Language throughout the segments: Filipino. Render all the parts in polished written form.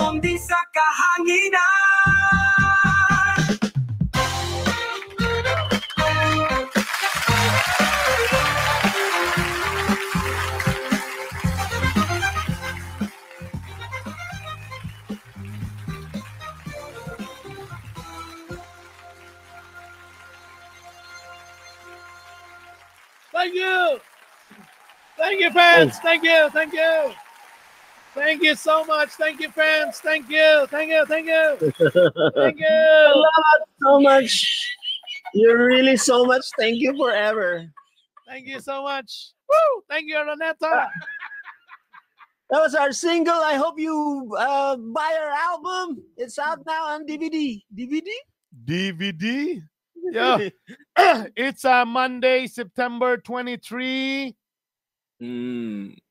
Kundi sa kahanginan. Thank you. Thank you, fans. Thank you. Thank you. Thank you so much. Thank you, fans. Thank you. Thank you. Thank you. Thank you. Salamat so much. You're really so much. Thank you forever. Thank you so much. Woo! Thank you, Roneta. That was our single. I hope you buy our album. It's out now on DVD. DVD? DVD? Yeah. It's Monday, September 23.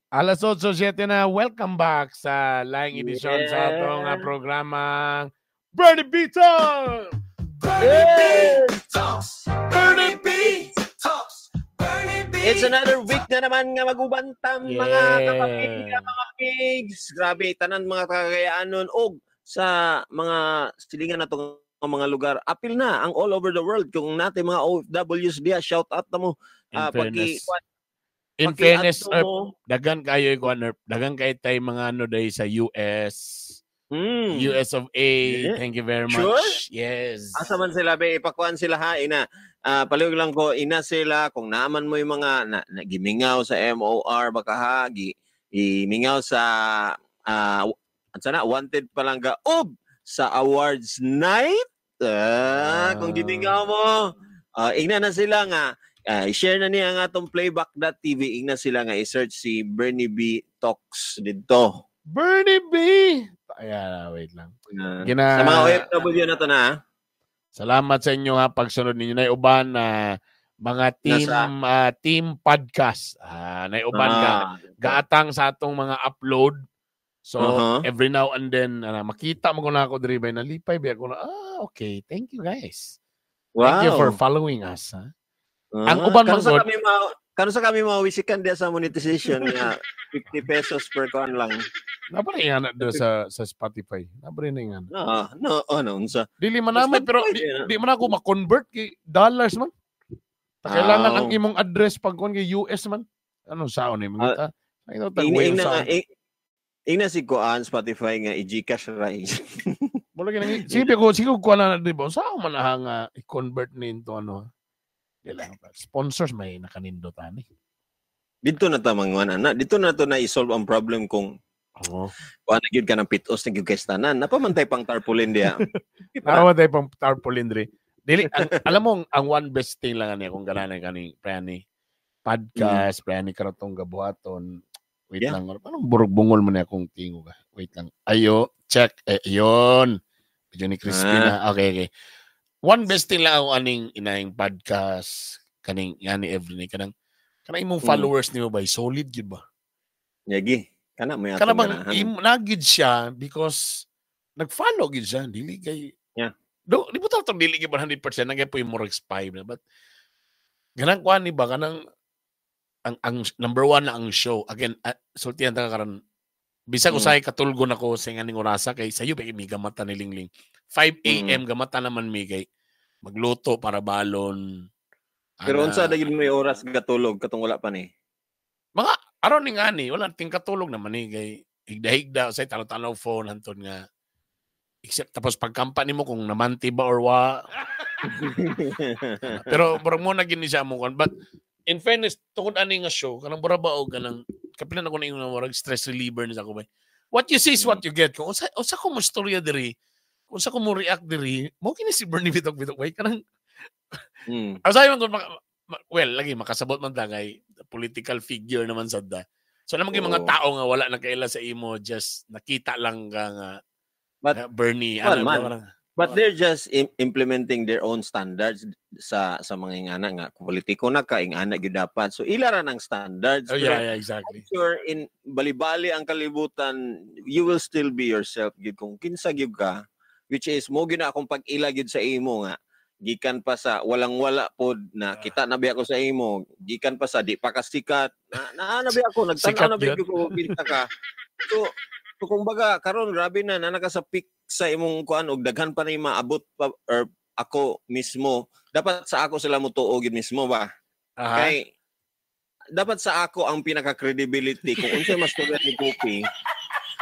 Alas 8:07 na. Welcome back sa Laing Edisyon sa atong programang Bernie B Talks! Bernie B Talks! Bernie B Talks! Bernie B It's another week na naman nga magubantam mga kapatid, mga pigs. Grabe, tanan mga kagayaanon og sa mga silingan na itong mga lugar. Apil na ang all over the world. Kung natin mga OFWs diya, shout out na mo. In fairness, dagan kayo dagan kayo tayo mga ano day sa US. US of A. Thank you very much. Sure? Yes. Asa man sila, be, ipakuan sila ha, ina. Palihog lang ko, ina sila, kung naaman mo yung mga gimingaw sa MOR, baka ha, gimingaw sa, wanted palang gaob sa awards night. Kung gimingaw mo, igna na sila nga, i-share na niya nga itong playback.tv, igna sila nga, i-search si Bernie B Talks dito. Bernie B! Ayan, wait lang. Sa mga OFW na to na, salamat sa inyo ha, pagsunod ninyo na uban na mga team podcast. Na uban gaatang sa atong mga upload. So, every now and then, makita mo ko na ako diri bay nalipay. Ako na, okay. Thank you guys. Wow. Thank you for following us. Ha? Ang uban man god. Kano sa kami mawisikan dia sa monetization nga 50 pesos per con lang. Nabari nga na doon sa Spotify. Nabari na nga. Unsa? Dili man namin, pero di man ako ma-convert kay dollars man. Kailangan ang imong address pag kung kay US man. Anong saon ni mga Ina si Kuan Spotify nga i-Gcash rise. Wala kinang sige ko kuan na di ba? Sao man nga i-convert nito ano. Sponsors may nakanindotan eh. Dito na ta mga na. Dito na to na i-solve ang problem kung kuan gyud ka ng pitos na gyud kay tanan. Napamantay pang tarpaulin dia. Napamantay pang tarpaulin diri. Dili alam mo ang one best thing lang ani kung ganana kani prani podcast, prani karotong gabuhaton. Wait lang. Parang burog-bungol mo na akong tingo ka. Wait lang. Ayo, check. Yun. Medyo ni Crispy na. Okay. One best thing lang ako aning inahing podcast. Kaning yani every night. Kanang imong followers niyo ba? Solid yun ba? Yagi. Kana bang nagid siya because nag-follow gid siya. Dili kay... Yeah. Di mo tatong dili kay 100%. Nagay po yung more expire na. But ganang kuhan ni ba? Kanang ang number one na ang show. Again, sultihan ta karon. Bisa ko say katulgon ako sa nganing orasa kay sayo ba mi gamata ni Lingling. 5 AM gamata naman mi kay magluto para balon. Pero unsa dagid mo oras gatulog katong wala pa ni? Mga aron ni ngani, wala ting katulog naman ni kay higda-higda say tanaw-tanaw phone hanton nga. Except tapos pagkampa nimo kung namanti ba or wa. Pero murag mo na gini siya mo kan but in fairness, tungkol ani nga show, kanang burabao kanang kapilan ako na yung murag stress reliever ni sa ko ba. What you see is what you get. Kung unsa ko mo storya diri, kung unsa ko mo react diri, mo kini si Bernie bitok way kanang Asay man well, lagi makasabot man ta kay political figure naman sad da. So namang mga tao nga wala nakaila sa imo, just nakita lang ka nga Bernie But they're just implementing their own standards sa mga ingana nga politiko na ka ingana gyud dapat. So ila ra nang standards. Yeah, exactly. Sure in bali-bali ang kalibutan, you will still be yourself gyud kung kinsa gyud ka, which is mo gyud na akong pag-ila gyud sa imo nga gikan pa sa walang-wala pod na kita na biya ko sa imo, gikan pa sa di pa ka sikat. Na biya ako nagtan-aw na biya ko kita ka. So So kung baga karon grabe na naka sa peak sa imong kuan og daghan pa na yung maabot pa or ako mismo dapat sa ako sila mo tuo gid mismo ba. Kay dapat sa ako ang pinaka credibility kung unsay mas tugan ni Poppy.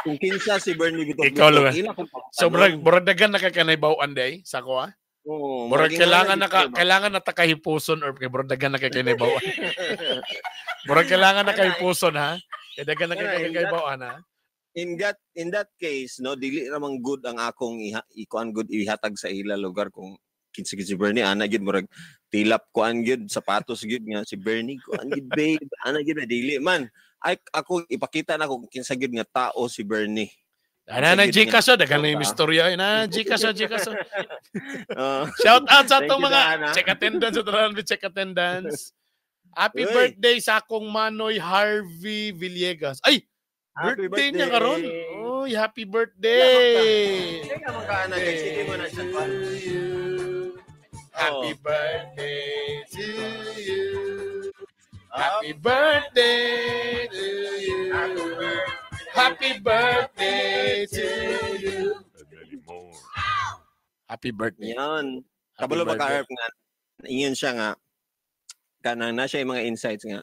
Kung kinsa si Bernie Bitok. Ikaw lang. So murag dagan nakakanaybawan day sa ko ha. Oo. Murag kailangan na takahipuson or kay murag dagan nakakanaybawan. Murag kailangan na kahipuson ha. Kay dagan nakakanaybawan ha. In that case no dili ramang good ang akong ikuan good ihatag sa ila lugar kung kinsa si Bernie ana gid murag tilap kuan gid sapatos gid nga si Bernie kuan gid babe ana gid dili man ay ako ipakita na kung kinsa gid nga tao si Bernie. Ana na Gcash dagan na yung istorya na Gcash. Shout out sa atong mga check attendance. Happy birthday sa akong Manoy Harvey Villegas. Ay, birthday niya karon. Oy, happy birthday. Happy birthday to you. Happy birthday to you. Happy birthday to you. Happy birthday. Yan. Kabalo ba ka nga ingon siya nga kanang na siya yung mga insights nga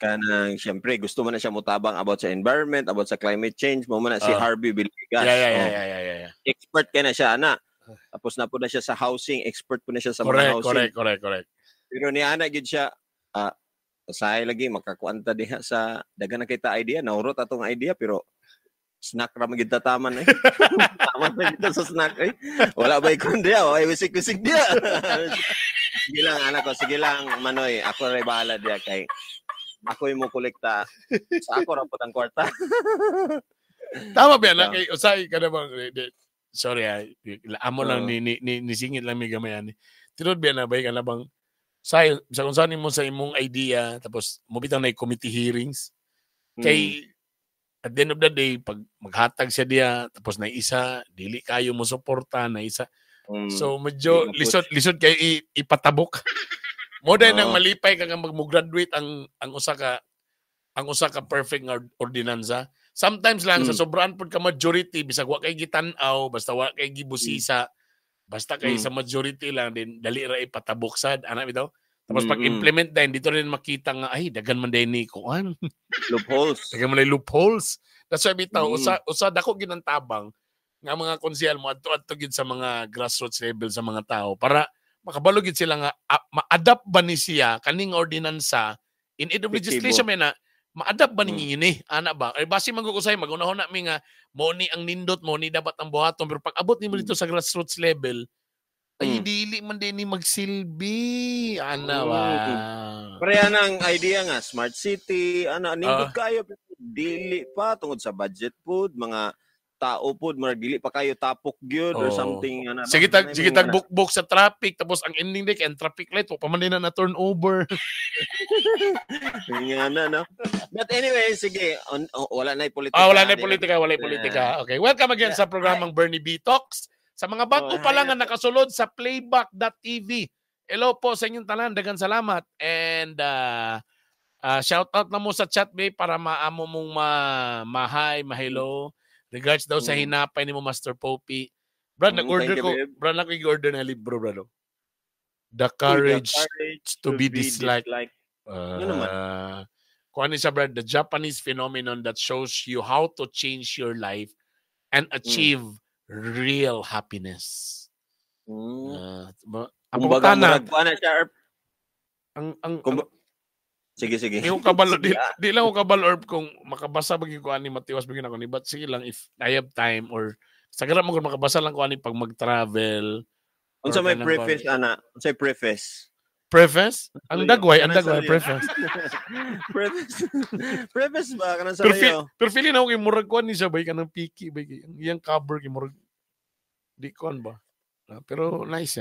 kanang siyempre gusto man na siya mutabang about sa environment, about sa climate change, mo man na si Harvey Villegas. Yeah. Expert kay na siya ana. Tapos na po na siya sa housing, expert po na siya sa mga housing. Correct. Pero niya ana gid siya usahay lagi makakuanta diha sa dagan na kita idea, naurot atong idea pero snack ra magid tataman eh. Tama na kita sa snack eh. Wala ba ikon diya, ay wisik-wisik diya. Sige lang anak ko, sige lang Manoy, ako ray bahala diya kay ako yung mo kolekta sa ako ra putang kwarta. Tama ba na kay usay ka na bang sorry amo lang ni singit lang mi gamayan. Tinod ba na ba ka na bang sa kung saan mo sa imong idea tapos mo bitang na committee hearings kay at the end of the day pag maghatag siya diya tapos na isa dili kayo mo suporta na isa so medyo lisod kay ipatabok mo din nang malipay kang mag-graduate ang usa ka perfect nga ordinansa sometimes lang sa sobraan pud ka majority bisag wa kay gitan-aw basta wa kay gibusisa basta kay sa majority lang din dali ra ipatabok sad ana bitaw tapos pag implement din dito rin makita nga ay dagan man din ni kuan loopholes dagan man loopholes that's why bitaw usa dako ginantabang nga mga konsehal mo adto gid sa mga grassroots level sa mga tao para makabalo gid sila nga ma-adapt ba ni siya kaning ordinansa in aid of legislation na ma-adapt ba ninyo ni ana ba ay base man usay magunahon na mi nga mo ni ang nindot mo ni dapat ang buhaton pero pag abot nimo dito sa grassroots level ay dili man din ni magsilbi ana ba pareha nang idea nga smart city ana nindot kayo dili pa tungod sa budget pud mga tao pud murag dili pa kayo tapok gyud or something ana sige tag book sa traffic tapos ang ending day and traffic light pa man din na turnover ngana no but anyway sige wala na politika wala na politika okay welcome again sa programang Bernie B Talks sa mga bago pa lang na nakasulod sa playback.tv hello po sa inyong tanan daghang salamat and shout out na mo sa chat babe para maamo mong ma-hi ma-hello regards daw sa hinapay ni mo Master Poppy. Brad, nag-order na libro, bro. The Courage to be Disliked. Kung ano siya, Brad, the Japanese phenomenon that shows you how to change your life and achieve real happiness. Kumbaga, maragpuan na siya, Sige. Yung kabalo, di lang ko kabalo kung makabasa bagay ko ani matiwas bagay ako ni but sige lang if I have time or sagara mo kung makabasa lang ko ani pag mag-travel. Unsa may preface ana? Unsay preface? Preface? Ang dagway preface. Preface ba kanang sa iyo? Pero feeling ako kay murag kuan ni siya bay kanang piki bay iyang cover kay murag di kuan ba. Pero nice.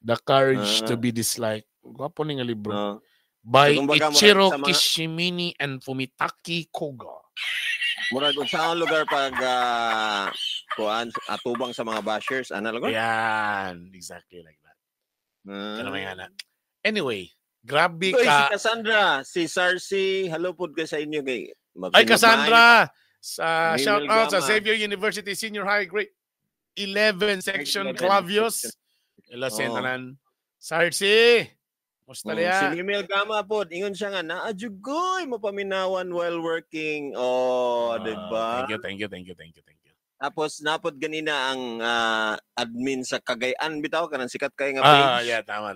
The Courage to be Disliked. Gwapo ni nga libro. By Ichiro Kishimini and Fumitaki Koga. Murag sa lugar pag kuan atubang sa mga bashers ana lugar? Yan, exactly like that. Anyway, grabe ka. Si Cassandra, si Sarsi, hello pod ka sa inyo kay. Ay Cassandra, Sa Emil shout out sa Gama. Xavier University Senior High Grade 11 section 11 Clavios. section. Ila Oo. sentanan. Sarsi. Musta Si liya? Emil Gama po, ingon siya nga, naajugoy, mapaminawan while working. Oh, di ba? Thank you. Tapos napod ganina ang admin sa Cagayan bitaw kanang sikat kay nga page. Yeah, tama.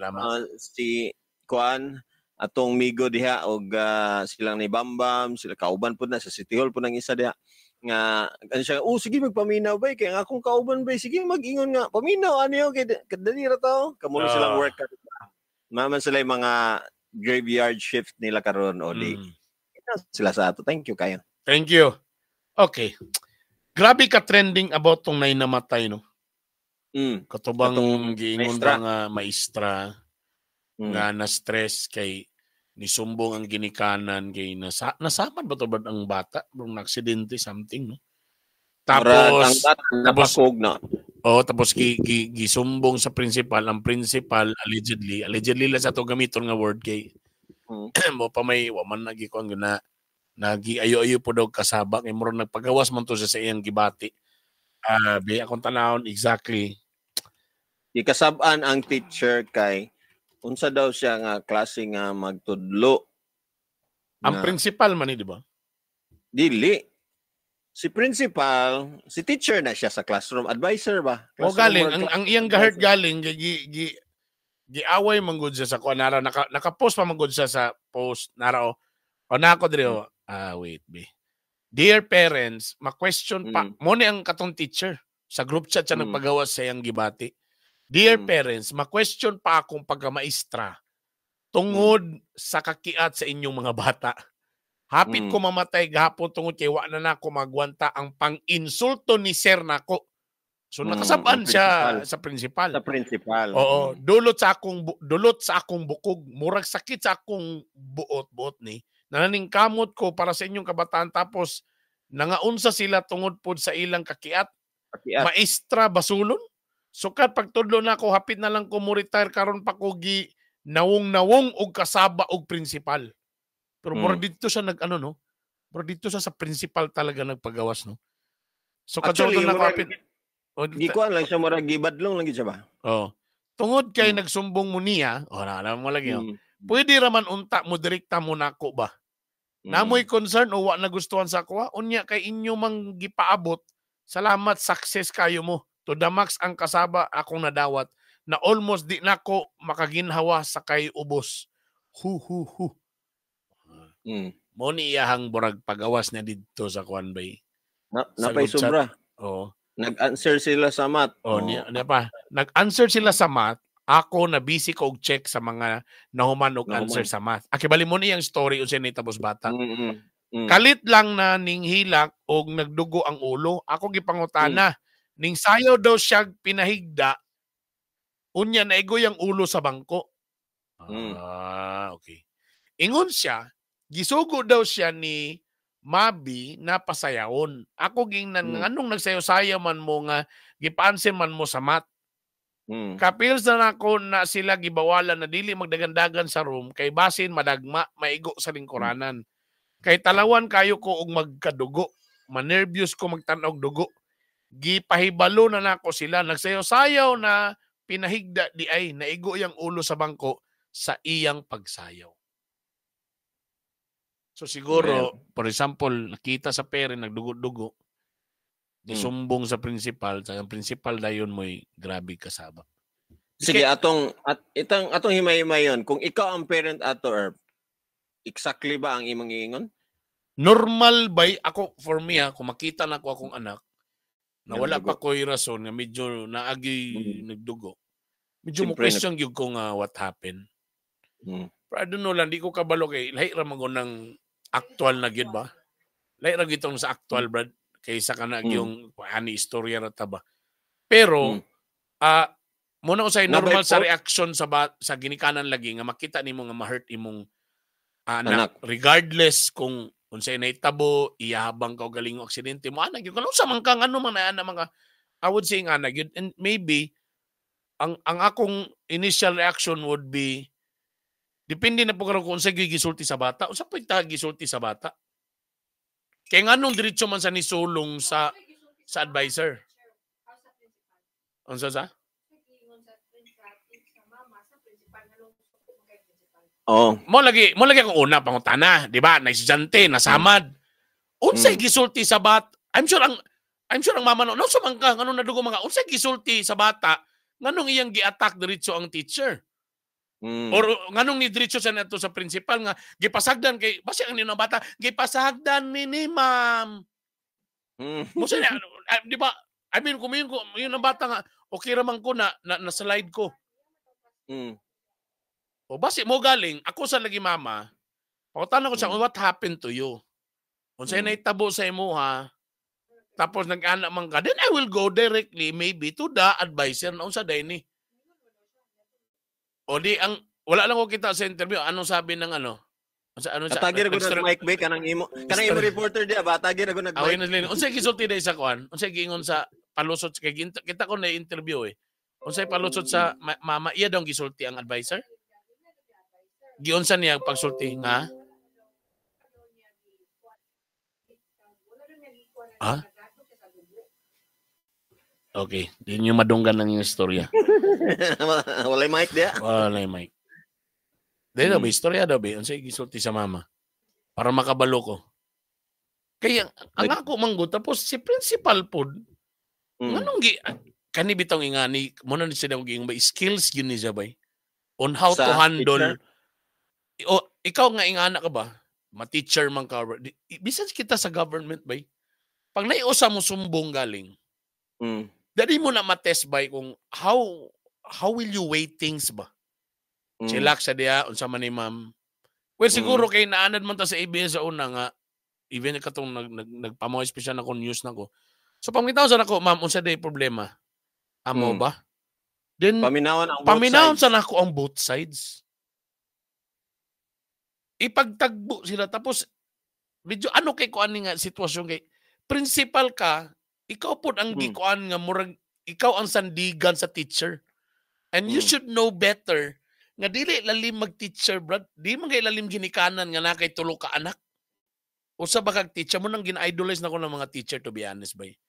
Si Kuan atong migo diha og silang ni Bambam, sila kauban pud na sa City Hall pud nang isa diha nga ano siya, sige magpaminaw bay kay nga akong kauban bay, sige mag-ingon nga paminaw ano kay kadali ra to. Kamo silang work ka. Maman sila yung mga graveyard shift nila karon o di. Sila sa ato. Thank you kayo. Thank you. Okay. Grabe ka trending about tong nay namatay no. Katubang giingon ba nga maestra nga na-stress kay nisumbong ang ginikanan kay nasaman ba to ba ang bata ng aksidente something no. Tapos napakog na. Tapos gisumbong sa principal, ang principal allegedly la sa to gamiton nga word kay mo pa may waman nagikuan gina nagi-ayo-ayo po daw kasaba kay murag nagpagawas man to sa iyang gibati. Bi akong tanawon exactly. Ikasab-an ang teacher kay unsa daw siya nga klase nga magtudlo. Ang principal man di ba? Dili. Si principal, si teacher na siya sa classroom advisor ba? O galing ang iyang gahurt galing giaway man gud siya sa kuan nara naka-post pa man gud siya sa post nara o nako diri wait be. Dear parents, ma-question pa mo ni ang katong teacher sa group chat siya nagpagawas sa iyang gibati. Dear parents, ma-question pa akong pagkamaestra tungod sa kakiat sa inyong mga bata. Hapit ko mamatay gahapon tungod kay wa na nako magwanta ang pang-insulto ni sir nako. So nakasaban siya sa principal. Sa principal. Oo, dulot sa akong bukog, murag sakit sa akong buot ni. Nananingkamot ko para sa inyong kabataan tapos nangaunsa sila tungod pod sa ilang kakiat. Maestra basulon. Sukat pagtudlo na ako hapit na lang ko mo retire karon pa ko gi nawong og kasaba og principal. Pero mura dito siya nag-ano no? Mura dito siya sa principal talaga nagpagawas no. So kadto na kapit. Di ko lang siya mura gibadlong lang siya ba? Tungod kay nagsumbong mo niya, alam mo lagi pwede raman unta mo direkta mo nako ba? Namoy concern o wa nagustuhan sa ako, unya kay inyo mang gipaabot. Salamat, success kayo mo. To the max ang kasaba akong nadawat na almost di nako makaginhawa sa kay ubos. Hu. Mo ni iyahang burag pagawas na dito sa kuan bay. Napay sobra. Nag-answer sila sa math. Nag-answer sila sa math. Ako na busy ko og check sa mga nahuman og answer sa math. Akibali mo niyang story unsa ni tapos bata. Kalit lang na ning hilak og nagdugo ang ulo. Ako gipangutana. Ning sayaw daw siya pinahigda. Unya naigoy ang ulo sa bangko. Okay. Ingon siya, gisugo daw siya ni Mabi na pasayawon. Ako gingnan nganong nagsayaw-sayaw man mo nga gipansin man mo sa math. Kapils na ako na sila gibawalan na dili magdagandagan sa room kay basin madagma maigo sa lingkuranan. Kay talawan kayo ko og magkadugo. Manervyos ko magtan-og dugo. Gipahibalo na nako sila nagsayaw-sayaw na pinahigda di ay naigo yang ulo sa bangko sa iyang pagsayaw. So siguro, for example, nakita sa pere nagdugo-dugo. Disumbong sa principal, sa principal dayon mo'y grabe kasaba. Sige, atong himay-himay yun. Kung ikaw ang parent ato, Herb, exactly ba ang imong iingon? Normal ba ako, for me kung makita na ko akong anak, na wala pa ko'y rason, na medyo naagi nagdugo. Medyo mo question yung kung what happened. Pero I don't know lang, di ko kabalo kay lahi ra man ng actual na gyud ba? Lahi ra gitong sa actual, Brad, kaysa kanag yung ani istorya ra ta ba. Pero muna ko say normal sa reaction sa ginikanan lagi nga makita nimo nga ma-hurt imong anak regardless kung unsay nahitabo, iyahabang ka og galing aksidente mo ana gyud kuno sa man kang ano man na mga I would say ana gyud, and maybe ang akong initial reaction would be depende na po karon kung unsa gyud gisulti sa bata. Unsa pud ta gisulti sa bata? Kaya nga nung diretso man sa nisulong sa advisor. Unsa sa? Oh. Mo lagi akong una pangutana, di ba? Naisyante, nasamad. Unsay gisulti sa bata? I'm sure ang mama no sumang ka ngano nadugo mga unsay gisulti sa bata nganong iyang gi-attack diretso ang teacher. Or nganong ni diretso sa nato sa principal nga gipasagdan kay basi ang nino bata gipasagdan ni ma'am. Mo sa di ba? I mean kung yun ang bata nga okay ra man ko na slide ko. O basi mo galing, ako sa lagi mama, pangutana ko sa what happened to you? Kung sa'yo naitabo sa imuha, tapos nag-anak man ka, then I will go directly maybe to the advisor na unsa day ni. O di, wala lang ko kita sa interview, anong sabi ng ano? Katagir ko na Mike Bay, kanang imo reporter diya ba? Tagir ko na Mike. Unsay gisulti day sa kuan? Unsay giingon sa palusot kay kita ko na interview eh. Unsay palusot sa mama iya daw gisulti ang advisor? Giunsa niya pagsulti nga? Okay, di nyo madunggan lang yung istorya. Walay mic dia. Walay mic. Di daw ba, istorya daw ba? Unsay gisulti sa mama? Para makabalo ko. Kaya, ang ako manggo, tapos si principal po, anong kani bitong ingani, muna ni siya yung may skills yun ni Jabay on how to handle. O, ikaw nga ingana ka ba? Ma-teacher man ka. Bisan kita sa government ba? Pag naiusa mo sumbong galing, dali mo na matest ba kung how will you weigh things ba? Chilak sa diya, unsa man ni ma'am. Well, siguro kay naanad man ta sa ABS sa una nga, even katong nagpamoy special na ko news na ko. So, pamitaw sa nako, ma'am, unsa day problema? Amo ba? Then, paminawon sa nako ang both sides. Ipagtagbo sila tapos medyo ano kay kuan nga sitwasyon kay principal ka, ikaw pod ang gikuan nga murag ikaw ang sandigan sa teacher. And you should know better nga dili lalim mag-teacher, brad. Di man kay lalim ginikanan nga nakay tulo ka anak. Usa ba kag teacher mo nang gina-idolize na ko ng mga teacher, to be honest bay.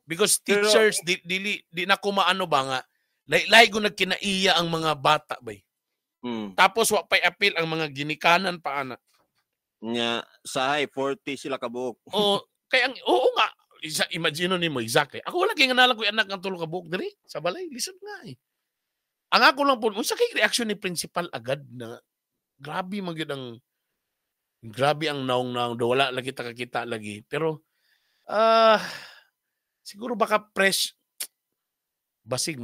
Because teachers di na kumaano ba nga laylay ko nagkinaiya ang mga bata bay. Tapos wa pay appeal ang mga ginikanan pa anak. Nya sahay 40 sila kabuok. Kaya oo nga, imagine nimo exactly. Ako wala kay nganalang ko anak ng tulo ka buok diri sa balay, lisod nga eh. Ang ako lang po, unsa kay reaction ni principal agad na grabe ang naong do wala lagi kakita lagi. Pero siguro baka basig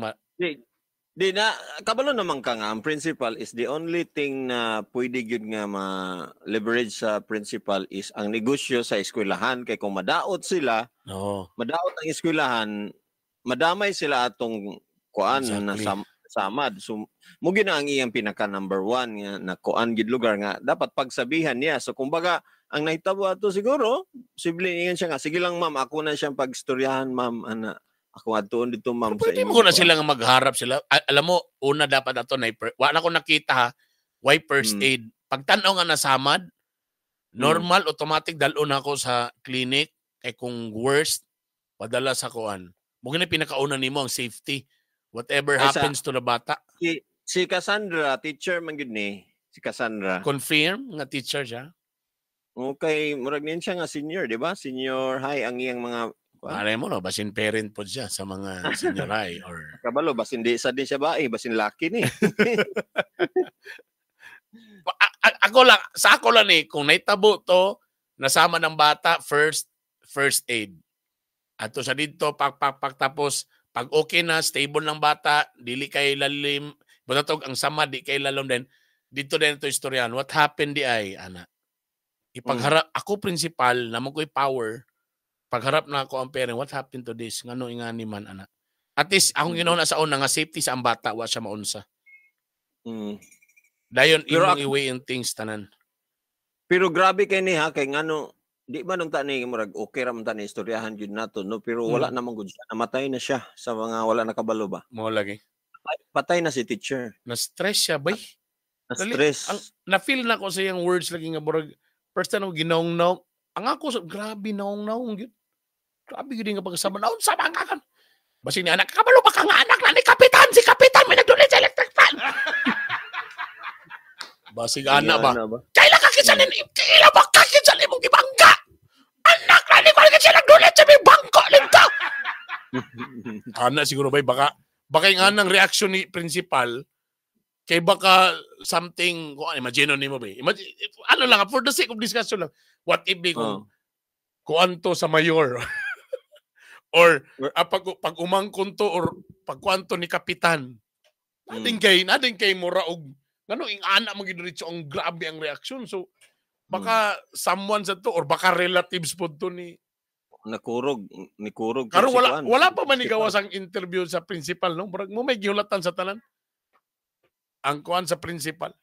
Di na, kabalo naman ka nga, ang principal is the only thing na pwede yun nga ma-leverage sa principal is ang negosyo sa eskwelahan. Kaya kung madaot sila, madaot ang eskwelahan, madamay sila atong kuan na samad. So, mugi na ang iyang pinaka number 1 nga na kuan gid lugar nga dapat pagsabihan niya. So, kumbaga, ang nahitabo ato siguro, siblihan siya nga, sige lang ma'am, ako na siyang pagstoryahan ma'am, ana. Ako atuon dito ma'am sa inyo. Pwede mo na sila nga magharap sila. Alam mo, una dapat ato na wala ko nakita ha, why first aid. Pag tanaw nga nasamad, normal, automatic dalo na ako sa clinic. Kay kung worst, padala sa kuan. Mugin na pinakauna nimo ang safety. Whatever happens to the bata. Si Cassandra, teacher man gud ni. Si Cassandra. Confirm nga teacher siya. Okay, murag niyan siya nga senior, di ba? Senior high ang iyang mga Alam mo no, basin parent po siya sa mga senior high or kabalo basin di sa din siya ba basin laki ni. Ako lang eh kung naitabo to nasama ng bata first aid. Ato sa dito tapos pag okay na stable ng bata, dili kay lalim, butatog ang sama di kay lalom din. Dito din ito istoryahan. What happened di ay ana. Ipagharap ako principal namon ko'y power. Pagharap na ako ang parent, what happened to this? Ngano ingani man, anak? At least, akong ginauna sa una nga safety sa ang bata, wa siya maunsa. Dayon, imong i-weigh yung things, tanan. Pero grabe kay ni ha, kay ngano, di ba nung tani, murag, okay raman tani, istoryahan yun nato, no? Pero wala namang good siya. Namatay na siya sa mga wala nakabalo ba? Mo lagi. Patay na si teacher. Na-stress siya, bay? Na-stress. Na-feel na ko sa yung words lagi nga, murag, first time, ginong-nong, Ang ako, grabe naong yun. Grabe yun nga pagkasama. Naon sa mga kan. Basi ni anak, kabalo ba ka nga anak na ni Kapitan? Si Kapitan may nagdulit sa electric fan. Basi nga anak ba? Kailan ka kinsa kailan ba ka kinsa mong ibangga? Anak na ni ko kinsa nagdulit sa may bangko linta. Anak siguro baka yung anang reaction ni principal kay baka something, imagine nimo ba? Ano lang, for the sake of discussion lang. What if kung kuanto sa mayor? Or pag umangkon to or pag kuanto ni kapitan. Nading kay mura og ngano ing ana magidiretso ang grabe ang reaction. So baka someone sa to or baka relatives pod to ni Nakurog. Karon wala pa manigawas ang interview sa principal, no? Murag mo may gihulatan sa tanan. Ang kuan sa principal.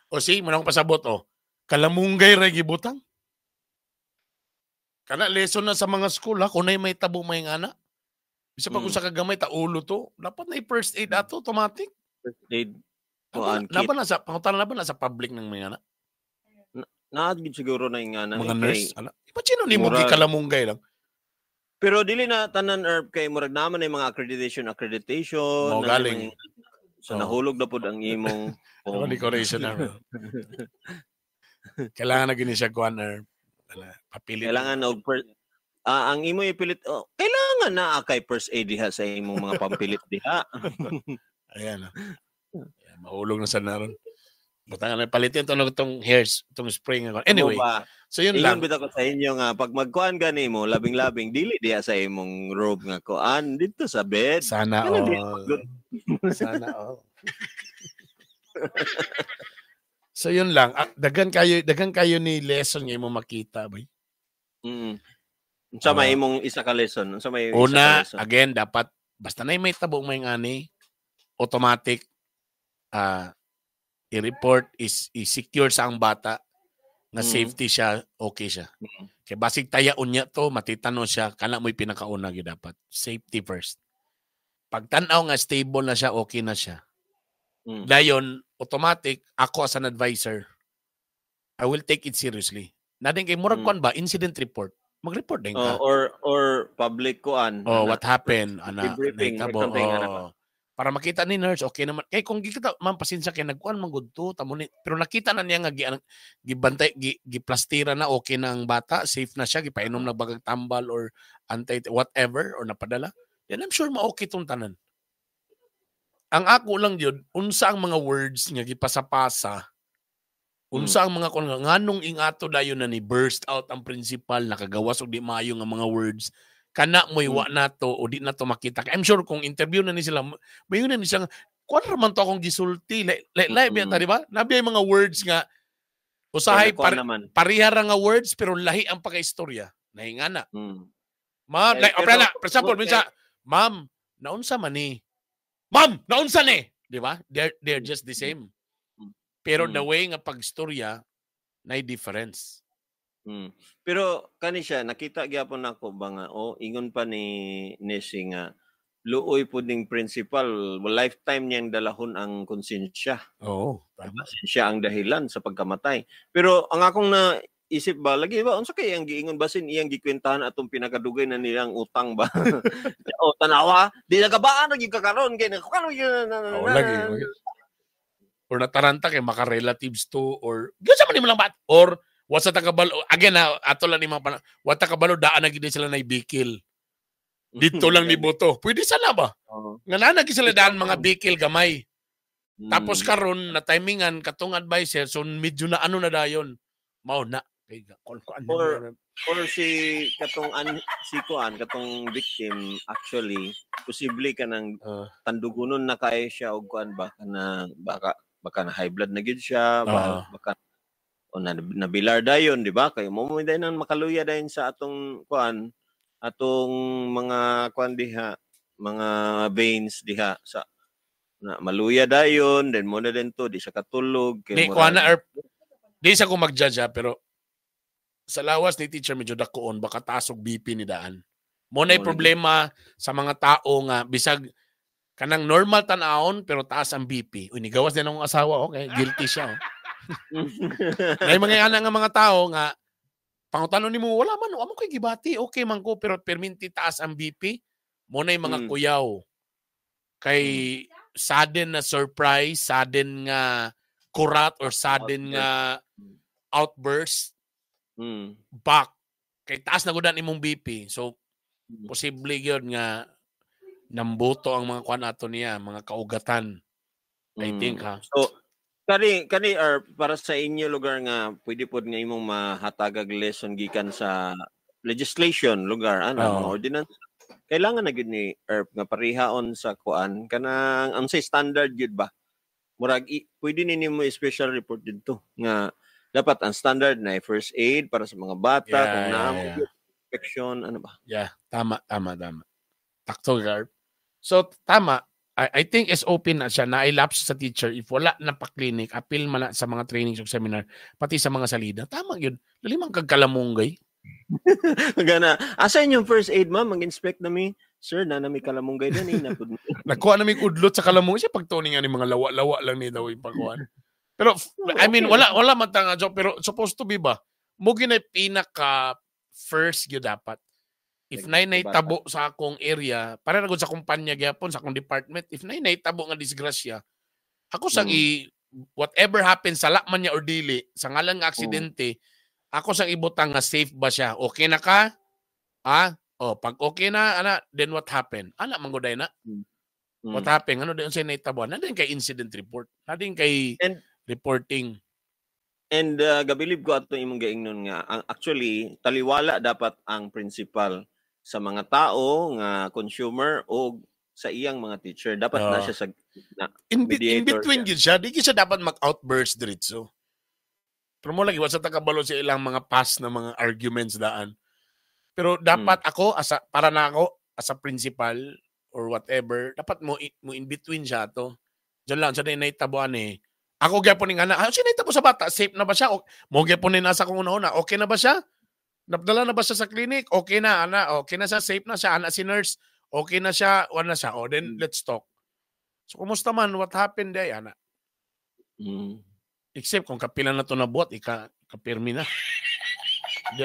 O si, manang pasabot kalamunggay ra gibutang. Kana lesson na sa mga school ha, kunay may tabo may ngana. Bisa pa kung sa kagamay ta ulo to, dapat na first aid ato automatic. First aid. Naban na sa pangutan na sa public ng mga ngana. Naagid siguro na yung ngana. Mga nurse, ala. Imagine ni mo kalamunggay lang. Pero dili na tanan herb kay murag naman ay mga accreditation. Mo galing. So nahulog na pud ang imong decoration na. Kailangan na gini siya kuan herb. Papilit. Kailangan og ang imo ipilit kailangan na kay first aid diha sa imong mga pampilit diha. Ayan. Mahulog na sa naron. Butangan na palitin itong hairs, itong spring. Anyway, so yun lang. Ingon bitaw ko sa inyo nga, pag magkuhan gani mo, labing-labing, dili diya sa imong robe nga kuan, dito sa bed. Sana all. Sana all. So yun lang. Dagan kayo ni lesson nga mo makita, bay. Sa may imong isa ka lesson. Sa may una, again, dapat, basta na may tabong may ngani, automatic, i-report is secure sa ang bata na safety siya, okay siya. Kaya basig tayaon niya to, matitano siya, kana mo'y pinakauna gyud dapat. Safety first. Pag tanaw nga stable na siya, okay na siya. Dayon, automatic, ako as an advisor, I will take it seriously. Nading kay murag kuan ba, incident report. Mag-report din ka. Or public kuan. What happened? Debriefing. Para makita ni nurse, okay naman. Kaya kung gikita, ma'am, pasensya kayo, nagkuhan man good to, pero nakita na niya nga, gibantay, giplastira na, okay na ang bata, safe na siya, gipainom na bagang tambal or whatever, or napadala. Then I'm sure ma-okay tong tanan. Ang ako lang yun, unsa ang mga words nga, gipasa-pasa, unsa ang mga nganong ingato dayon na ni burst out ang principal, nakagawas o di maayo nga mga words, kana mo iwa na to o di na to makita. I'm sure kung interview na ni sila, may yun na ni siyang, kuwan raman to akong gisulti. Live yan, di ba? Nabi mga words nga, usahay, parihara nga words, pero lahi ang pagka-istorya. Nahinga na. For example, minsan, ma'am, naunsa man ni? Ma'am, naunsa ni? Di ba? They're just the same. Pero the way nga pag-istorya, na difference. Pero kani siya nakita gyapon nako ba nga ingon pa ni Nessie nga luoy pud ning principal lifetime niyang dalahon ang konsensya. Konsensya ang dahilan sa pagkamatay. Pero ang akong naisip ba lagi ba unsa kay ang giingon basin iyang gikwentahan atong pinakadugay na nilang utang ba? Tanawa di nagabaan lagi kakaron kay lagi. Or nataranta kay maka-relatives to or gyud man nimo lang ba or wasa takabalo again ato lang ni mga wata kabalo daan na gid sila na bikil. Dito lang ni boto. Pwede sana ba? Nga na sila daan mga bikil gamay. Tapos karon na timingan katong advisor, so medyo na ano na dayon. Mao na. Kay Or si katong victim actually posible ka nang tandugunon na kay siya og kuan ba kana baka na high blood na gid siya, baka o nabilar dayon, di ba? Kay mo dayon nang makaluya dayon sa atong kuan, atong mga kuan diha, mga veins diha sa na maluya dayon, then mo na din to di sa katulog kay mo na di sa ko mag-judge pero sa lawas ni teacher medyo dakoon baka taas og BP ni daan. Mo na problema sa mga tao nga bisag kanang normal tan-aon pero taas ang BP. Uy, nigawas din akong asawa, okay, guilty siya. May mga ana nga mga tao nga pangutanon nimo wala man amo koy gibati, okay man ko pero perminti taas ang BP. Mo na mga kuyaw. Kay sudden na surprise, sudden nga kurat or sudden nga outburst back kay taas na gudan imong BP. So posible gyud nga nambuto ang mga kuan ato niya, mga kaugatan. I think ha. So kani para sa inyo lugar nga pwede pod nga imong mahatagag lesson gikan sa legislation lugar mga ordinance. Kailangan na gyud ni ERP nga parihaon sa kuan kanang ang say standard gyud ba. Murag pwede nimo special report didto nga dapat ang standard na first aid para sa mga bata kung naamo infection ano ba. Yeah, tama. Takto ERP. So tama. I think SOP na siya na ilapse sa teacher if wala na pa clinic, appeal man na sa mga trainings o seminar, pati sa mga salida. Tama yun. Lalimang kagkalamunggay. Gana. Asa inyong first aid, ma'am? Mag-inspect na mi. Sir, na may kalamunggay din eh. Nagkuha na may kudlot sa kalamunggay. Siya pagtuning nga ni mga lawa-lawa lang ni daw yung pagkuhan. Pero, I mean, wala man tanga joke. Pero supposed to be ba? Mugi na pinaka first yun dapat. If nay tabo sa akong area, para na sa kumpanya gyapon sa akong department, if nay tabo nga disgrasya, ako sang whatever happens sa lakman niya or dili, sa ngalan nga aksidente, ako sang ibutang nga safe ba siya? Okay na ka? Pag okay na, then what happened? Man guday na. What happened? Ano din sa naitabo? Nadin kay incident report. Nadin kay reporting. And gabilib ko ato imong gaingnon nga, actually, taliwala dapat ang principal sa mga tao nga consumer o sa iyang mga teacher. Dapat na siya sa in between yun siya. Di siya dapat mag-outburst diretso. Pero mo lagi, wasa takabalo sa ilang mga past na mga arguments daan. Pero dapat ako, para na ako, as a principal or whatever, dapat mo in between siya to. Diyan lang, siya na inaitabuan eh. Ako gyapon ning ana, siya naitabo sa bata, safe na ba siya? Mo gyapon ni nasa kung una-una, okay na ba siya? Napdala na ba siya sa clinic? Okay na, okay na siya, safe na siya, si nurse, okay na siya, wala na siya. Then let's talk. So, kumusta man? What happened day, ana? Except kung kapilan na to na buhat, kapirmi na.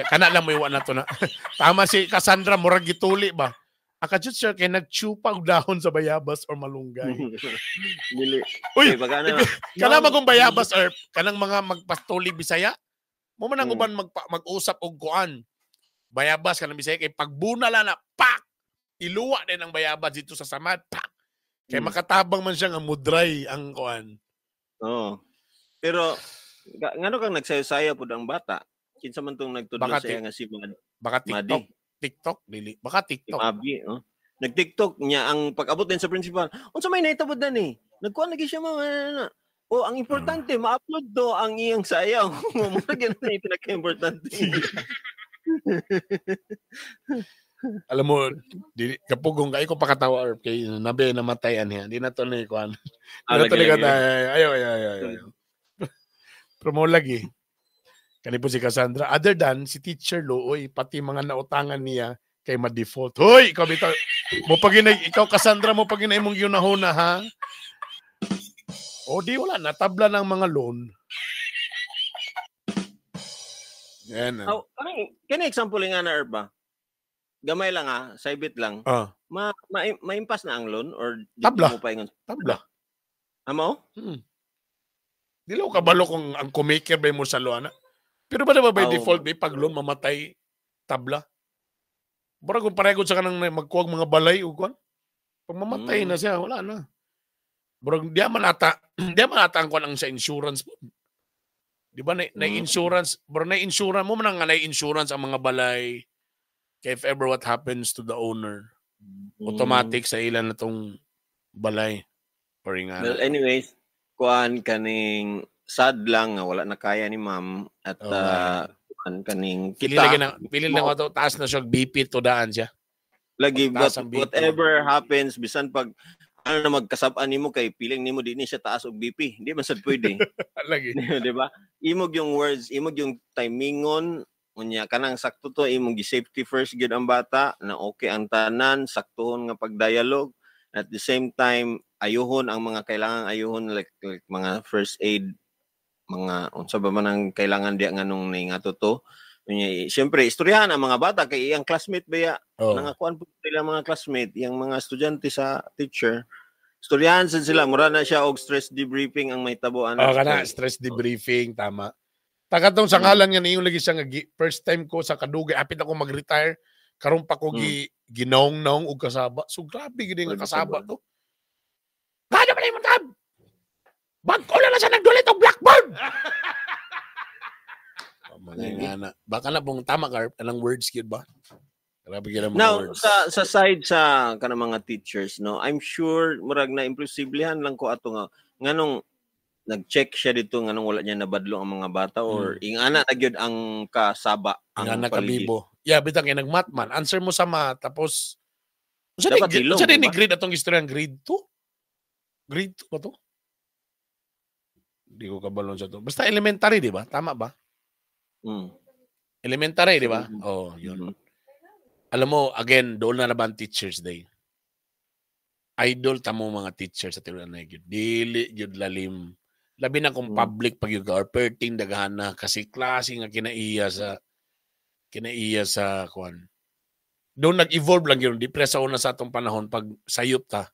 Kana lang mo iwan na to na. Tama si Cassandra, murag gituli ba? Akajut sir, kay nagchupa dahon sa bayabas or malunggay. Uy, kana magong bayabas or kanang mga magpastoli Bisaya? Mo man ang uban mag-usap og kuan. Bayabas kanang Bisaya kay pagbunala na pak iluwa din ang bayabas dito sa samad pak. Kay makatabang man siya nga mudray ang kuan. Pero ngano kang nagsayo-sayo pud ang bata? Kinsa man tong nagtudlo sa nga si baka TikTok dili. Baka TikTok. Abi, nag-TikTok niya ang pag-abot din sa principal. Unsa may naitabod na ni? Nagkuan lagi siya ang importante, ma-upload do ang iyang sayaw. Mura gyud na pinaka-importante. Alam mo, kapugong kay ko pakatawa or kay nabi namatayan niya. Di na to ni kuan. Ayo. Pero mo lagi. Kani po si Cassandra. Other than si Teacher Looy, pati mga nautangan niya kay ma-default. Hoy, ikaw bitaw. Ikaw Cassandra mo paginay mong yunahuna ha. O di wala, natabla ng mga loan. Yan. Kani example nga na Erba. Gamay lang saibit lang. Ma-impas na ang loan or tabla. Mo pa ingon? Tabla. Amo? Di lang kabalo kung ang kumaker ba mo sa loan. Pero ba by default may pag loan mamatay tabla? Bara kung pareho sa kanang magkuwag mga balay o kuan. Pag mamatay na siya, wala na. Bro, di man ata ang kuan ang sa insurance po. Di ba na insurance, bro, na insurance mo man nga na insurance ang mga balay kaya if ever what happens to the owner, automatic sa ilan na tong balay. Well, anyways, kuan kaning sad lang nga wala na kaya ni ma'am at kuan kaning kita. Pili na ko taas na siya BP to daan siya. Lagi whatever happens bisan pag ano na magkasab-an nimo kay piling nimo dinhi siya taas og BP. Hindi man sad pwede. Lagi. Di ba? Imog yung words, imog yung timingon, unya kanang sakto to imong gi-safety first gyud ang bata na okay ang tanan, saktuhon nga pag-dialogue. At the same time, ayuhon ang mga kailangan ayuhon like mga first aid, mga unsa ba man ang kailangan diya nganong ningato to. Siyempre, istoryahan ang mga bata kay iyang classmate ba nangakuan po sila mga classmate, iyang mga estudyante sa teacher. Istoryahan sila, mura na siya og stress debriefing ang may tabuan. Kana stress debriefing, tama. Tagatong sa ngalan nga niyo lagi siya nga first time ko sa kadugay, apit ako mag-retire, karon pa ko ginaong-naong og kasaba. So grabe gid nga kasaba to. Kada man imong tab. Bagko na siya nagdulit og blackboard. Baka na pong tama ka anong words gyud ba? Grabe gyud ang now words. sa side sa kanang mga teachers, no, I'm sure murag na imposiblihan lang ko ato nga nganong nag-check siya dito nganong wala niya nabadlo ang mga bata or ingana na gyud ang kasaba ang nakabibo. Yeah, bitang kay nag-math man. Answer mo sa math tapos sa ni grade atong istorya grade 2? Grade 2 ba to? Di ko kabalon sa to. Basta elementary, di ba? Tama ba? Elementary, di ba? Oh, yun. Alam mo, again, doon na naman Teachers Day. Idol tamo mga teachers sa tinulan na yun. Dili yun lalim. Labi na kung public pag yung or perting daghana kasi klase nga kinaiya sa kuan. Doon nag-evolve lang yun. Di presa una sa atong panahon pag sayop ta.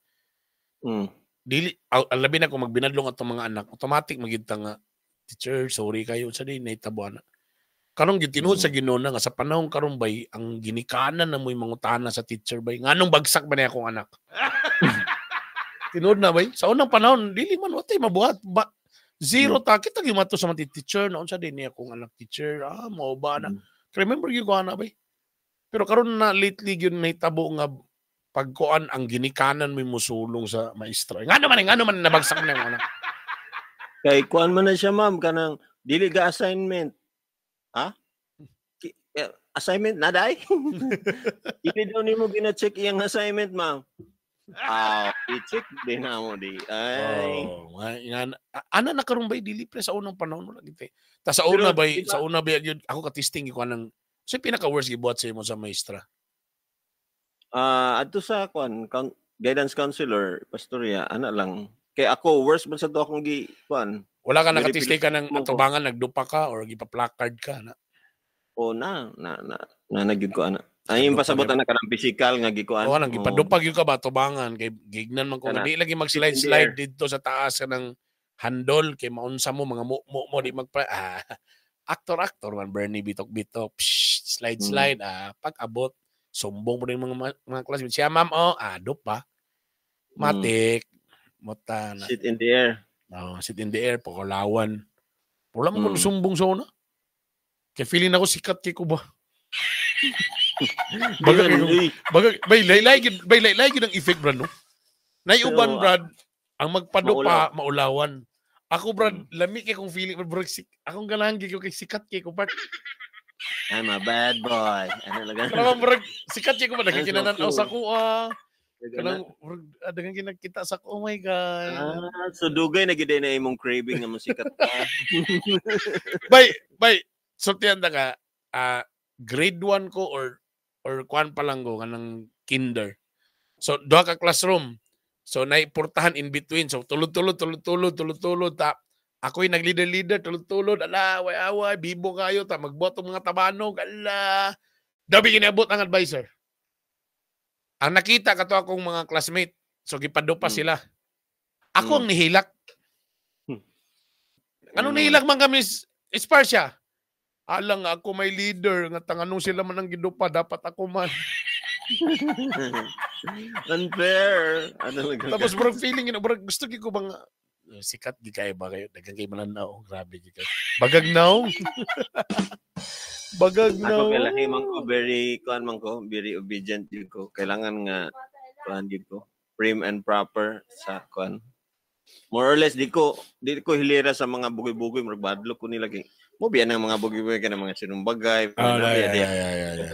Dili, labi na kung magbinadlong atong mga anak, automatic magita nga, teacher, sorry kayo sa din, naitabuan na. Karong gitinuod sa Ginoo nga sa panahon karon bay ang ginikanan na mo'y mangutana sa teacher bay nganong bagsak ba niya akong anak. Tinuod na bay sa unang panahon dili man watay mabuhat ba zero ta kita gimato sa mga teacher na unsa din niya akong anak teacher mao ba na. Remember gyud ko ana bay. Pero karon na lately gyud nahitabo nga pagkuan ang ginikanan mo'y musulong sa maestra. Ngano man nabagsak na yung anak. Kay kuan man na siya ma'am kanang dili ga assignment. Assignment na day? Hindi daw nimo gina-check iyang assignment, ma'am. I-check din na mo di. Ay. Ana na karon bay dili pre sa unang panahon wala gite. Ta sa una bay yun ako katisting ko nang sa pinaka worst gibuhat sa imo sa maestra. Adto sa guidance counselor, pastorya, ana lang. Kay ako worst man sa to akong wala ka nakatistika ng atubangan, nagdupa ka or gipa-placard ka na. O na nagyud ko ana. Ay yung pasabot na kanang physical nga gikuan. Oo, nang gipadupag yung ka ba atubangan kay gignan man ko di lagi mag-slide dito sa taas ka ng handol kay maunsa mo mga mo di actor man Bernie bitok slide pag abot sumbong mo rin mga classmates siya ma'am dupa matik mota na sit in the air. Sit in the air, pakulawan. Wala mo sumbong sa una. Kaya feeling ako sikat kay ko ba? Bay laylay ang effect, Brad, no? Naiuban, Brad, ang magpadupa, maulawan. Ako, Brad, lami kay kong feeling, Brad, akong ganahan kay ko kay sikat kay ko, Brad. I'm a bad boy. Ano lang? Brad, sikat kay ko, Brad, nagkikinananaw sa kuha. Kanang dagang kinakita sa oh my god. So dugay na gid na imong craving nga musikat ka. Bay sortihan ta ka grade 1 ko or kuan pa lang ko kanang kinder. So duha ka classroom. So naiportahan in between. So tulod ta. Ako'y nag-leader tulod away bibo kayo ta magboto mga tabanog dabi ginabot ang advisor. Ang nakita kato akong mga classmate, so gipadupa sila. Ako ang nihilak. Anong nihilak man kami Sparsya? Alang ako may leader, nga tanganong sila man ang gidupa, dapat ako man. Unfair. Ano lang Tapos murag feeling murag gusto gyud ko bang sikat gi kay ba kayo daghang kay mananaw grabe gi kay. Bagagnaw. Ako Bagagnaw. kay lahi man ko very obedient yun ko. Kailangan nga kuan yun ko. Prim and proper sa kuan. More or less di ko hilira sa mga bugoy-bugoy murag badlo ko nila kay mo biyan ang mga bugoy-bugoy kana mga sinumbagay. Yeah.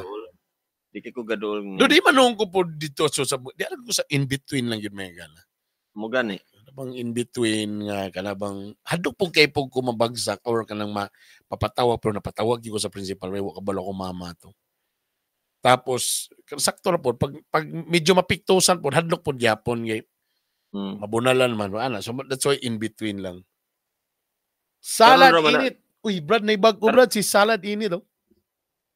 Di ko gadol. Do di manong ko po dito so sa di alam ko sa in between lang yun may gana. Mo gani. Bang in between nga kanabang hadlok pug kay pug ko mabagsak or kanang mapapatawa pero napatawag ko sa principal may wa kabalo ko mama to. Tapos sakto na po pag medyo mapiktusan po hadlok po gyapon kay mabunalan man ana so that's why in between lang. Salad init. Uy Brad naibag ko Brad si salad init oh.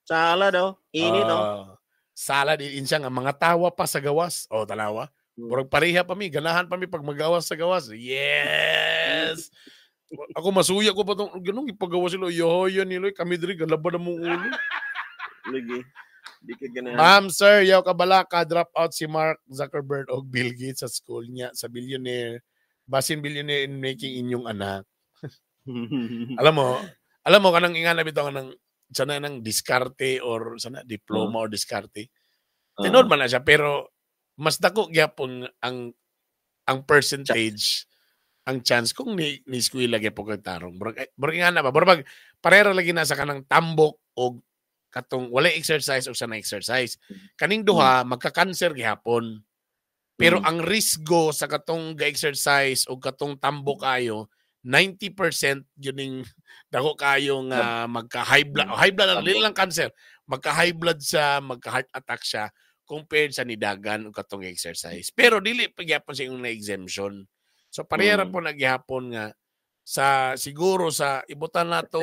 Salad oh. Init oh. Salad in siya nga mga tawa pa sa gawas. Oh tanawa. Murag pareha pa mi, ganahan pa mi pag magawas sa gawas. Yes! Ako masuya ko pa itong, ganun, ipagawa sila, yohoyan nila, kami diri, galaban na mong ulo. Lagi. Di ka ganahan. Ma'am, sir, yaw kabala ka, drop out si Mark Zuckerberg o Bill Gates sa school niya, sa billionaire. Basin billionaire in making inyong anak. alam mo, kanang inganap ito, sana nang diskarte or sana diploma or diskarte. Tinod man na siya, pero mas dako gyapon ang percentage ang chance kung ni eskwela gyapon kag tarong murag nga na ba murag parera lagi na sa kanang tambok o katong walay exercise o sana exercise kaning duha magka-cancer gyapon pero ang risgo sa katong ga-exercise o katong tambok kayo 90% yuning dako kayo nga magka-high blood lang cancer magka-high blood sa magka-heart attack siya compared sa nidagan o katong exercise. Pero dili pa gyapon sa yung na-exemption. So parehara po nagyapon nga sa siguro sa ibutan nato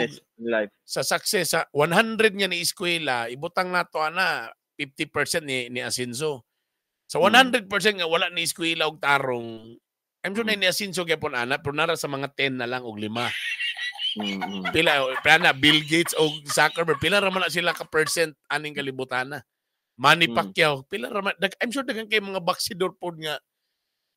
sa success sa 100 niya ni eskwela, ibutang nato ana 50% ni Asenso. Sa 100% nga wala ni eskwela og tarong. I'm sure na ni Asenso gyapon ana pero nara sa mga 10 na lang og 5. Pila na Bill Gates o Zuckerberg pila ra man na sila ka percent aning kalibutan na. Manny Pacquiao, pila raman, I'm sure dagang kay mga baksidor pod nga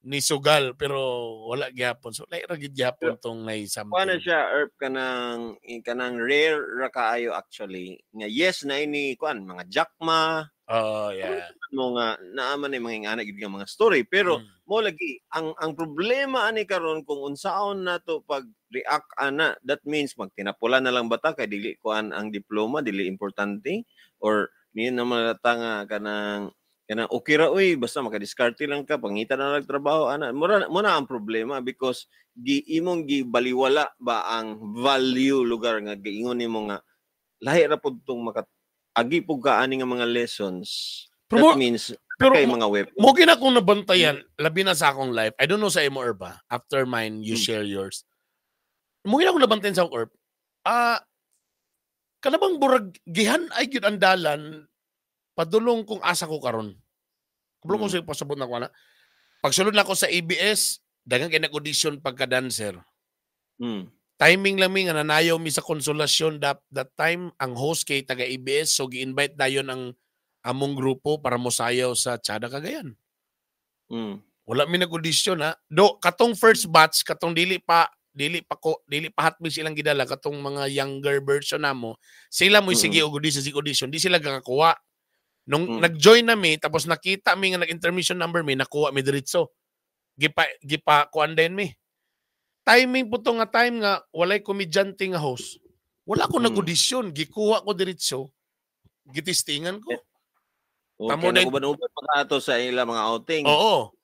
ni sugal pero wala gyapon. So lahi ra gid gyapon tong nay something. Kuan siya herb kanang rare ra kaayo actually. Nga yes na ini kuan mga Jackma. Oh, yeah. Mo nga naaman ni mga ingana gid nga mga story pero mo lagi ang problema ani karon kung unsaon nato pag react ana that means magtinapulan na lang bata kay dili kuan ang diploma dili importante or niya naman nga kanang okay ra uy basta makadiskarte lang ka pangita na nagtrabaho ana mo na ang problema because imong gibaliwala ba ang value lugar nga giingon nimo nga lahi ra pud tong agi pug ka ani nga mga lessons that means kay mga weapons mo gina kong nabantayan labi na sa akong life I don't know sa imo or ba after mine you share yours mo gina kong nabantayan sa akong kanabang burag gihan ay gyud ang dalan padulong kung asa ko karon. Kabalo ko sa pasabot na ko na. Pagsulod na ko sa ABS, daghang kay nag-audition pagka-dancer. Timing lang mi nga nanayaw mi sa konsolasyon that time ang host kay taga ABS so gi-invite dayon ang among grupo para mosayaw sa Tiada Cagayan. Wala mi nag-audition ha. Do katong first batch katong dili pa hatmi silang gidala katong mga younger version namo sila mo sige og audition di sila gakakuha nung nag-join na mi tapos nakita mi nga nag-intermission number mi nakuha mi diretso gipa kuan din mi timing po to nga time nga walay komedyante nga host wala ko nag-audition gikuha ko diretso gitistingan ko tamo na uban-uban pa ato sa ila mga outing oo